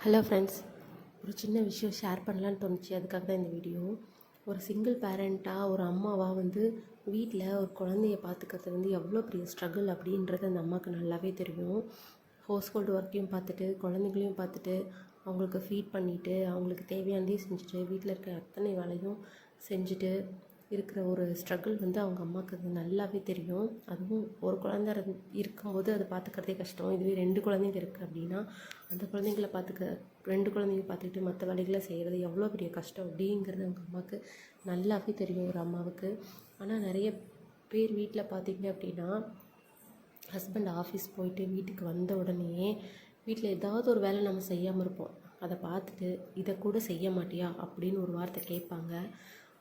Hello friends, ஒரு சின்ன விஷயம் ஷேர் பண்ணலான்னு தோணுச்சு. அதுக்காக தான் இந்த வீடியோ. ஒரு சிங்கிள் பேரண்ட்டாக, ஒரு அம்மாவாக வீட்டில் ஒரு குழந்தைய பார்த்துக்கிறது எவ்வளோ பெரிய ஸ்ட்ரகிள் அப்படின்றது அந்த அம்மாவுக்கு நல்லாவே தெரியும். ஹவுஸ் ஹோல்டு ஒர்க்கையும் பார்த்துட்டு, குழந்தைங்களையும் பார்த்துட்டு, அவங்களுக்கு ஃபீட் பண்ணிவிட்டு, அவங்களுக்கு தேவையானதையும் செஞ்சுட்டு, வீட்டில் இருக்க அத்தனை வேலையும் செஞ்சுட்டு இருக்கிற ஒரு ஸ்ட்ரகிள் அவங்க அம்மாவுக்கு அது நல்லாவே தெரியும். அதுவும் ஒரு குழந்த இருக்கும்போது அதை பார்த்துக்கிறதே கஷ்டம். இதுவே 2 குழந்தைங்க இருக்குது அப்படின்னா, அந்த குழந்தைங்கள பார்த்துக்க 2 குழந்தைங்க பார்த்துக்கிட்டு மற்ற வேலைகளை செய்கிறது எவ்வளோ பெரிய கஷ்டம் அப்படிங்கிறது அவங்க அம்மாவுக்கு நல்லாவே தெரியும், ஒரு அம்மாவுக்கு. ஆனால் நிறைய பேர் வீட்டில் பார்த்திங்க அப்படின்னா, ஹஸ்பண்ட் ஆஃபீஸ் போயிட்டு வீட்டுக்கு வந்த உடனே வீட்டில் ஏதாவது ஒரு வேலை நம்ம செய்யாமல் இருப்போம். அதை பார்த்துட்டு, இதை கூட செய்ய மாட்டியா அப்படின்னு ஒரு வார்த்தை கேட்பாங்க.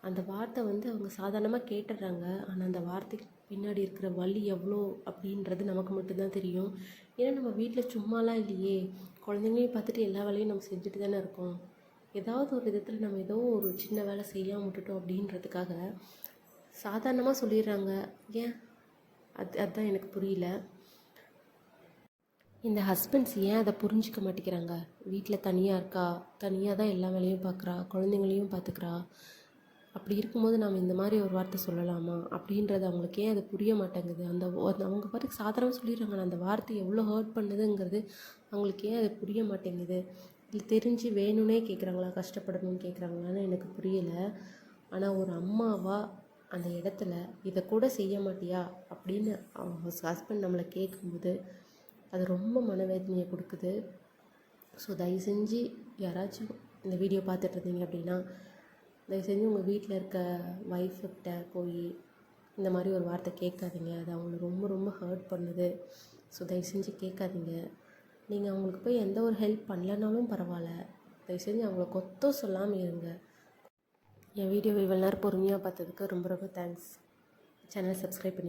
அந்த வார்த்தை அவங்க சாதாரணமாக கேட்டுடுறாங்க. ஆனால் அந்த வார்த்தைக்கு பின்னாடி இருக்கிற வலி எவ்வளோ அப்படின்றது நமக்கு மட்டும்தான் தெரியும். ஏன்னா நம்ம வீட்டில் சும்மாலாம் இல்லையே, குழந்தைங்களையும் பார்த்துட்டு எல்லா வேலையும் நம்ம செஞ்சுட்டு தானே இருக்கோம். ஏதாவது ஒரு விதத்தில் நம்ம ஏதோ ஒரு சின்ன வேலை செய்யாமல் விட்டுட்டோம் அப்படின்றதுக்காக சாதாரணமாக சொல்லிடுறாங்க. ஏன் அதுதான் எனக்கு புரியல. இந்த ஹஸ்பண்ட்ஸ் ஏன் அதை புரிஞ்சிக்க மாட்டேங்கிறாங்க? வீட்டில் தனியாக இருக்கா, தனியாக தான் எல்லா வேலையும் பார்க்குறா, குழந்தைங்களையும் பார்த்துக்கிறா. அப்படி இருக்கும்போது நாம் இந்த மாதிரி ஒரு வார்த்தை சொல்லலாமா அப்படின்றது அவங்களுக்கு ஏன் அது புரிய மாட்டேங்குது? அவங்க பாட்டுக்கு சாதாரணமாக சொல்லிடுறாங்க. அந்த வார்த்தை எவ்வளோ ஹர்ட் பண்ணுதுங்கிறது அவங்களுக்கு ஏன் அது புரிய மாட்டேங்குது? இல்லை தெரிஞ்சு வேணும்னே கேட்குறாங்களா, கஷ்டப்படணும்னு கேட்குறாங்களான்னு எனக்கு புரியலை. ஆனால் ஒரு அம்மாவாக அந்த இடத்துல இதை கூட செய்ய மாட்டியா அப்படின்னு அவங்க ஹஸ்பண்ட் நம்மளை கேட்கும்போது அது ரொம்ப மனவேதனையை கொடுக்குது. ஸோ தயவு செஞ்சு யாராச்சும் இந்த வீடியோ பார்த்துட்டு இருந்தீங்க அப்படின்னா, தயவு செஞ்சு உங்கள் வீட்டில் இருக்க ஒய்ஃப்கிட்ட போய் இந்த மாதிரி ஒரு வார்த்தை கேட்காதீங்க. அது அவங்கள ரொம்ப ரொம்ப ஹர்ட் பண்ணுது. ஸோ தயவு செஞ்சு கேட்காதீங்க. நீங்கள் அவங்களுக்கு போய் எந்த ஒரு ஹெல்ப் பண்ணலனாலும் பரவாயில்ல, தயவு செஞ்சு அவங்கள கொத்தம் சொல்லாமல் இருங்க. என் வீடியோவை இவ்வளோ நேரம் பொறுமையாக பார்த்ததுக்கு ரொம்ப ரொம்ப தேங்க்ஸ். சேனலை சப்ஸ்கிரைப் பண்ணி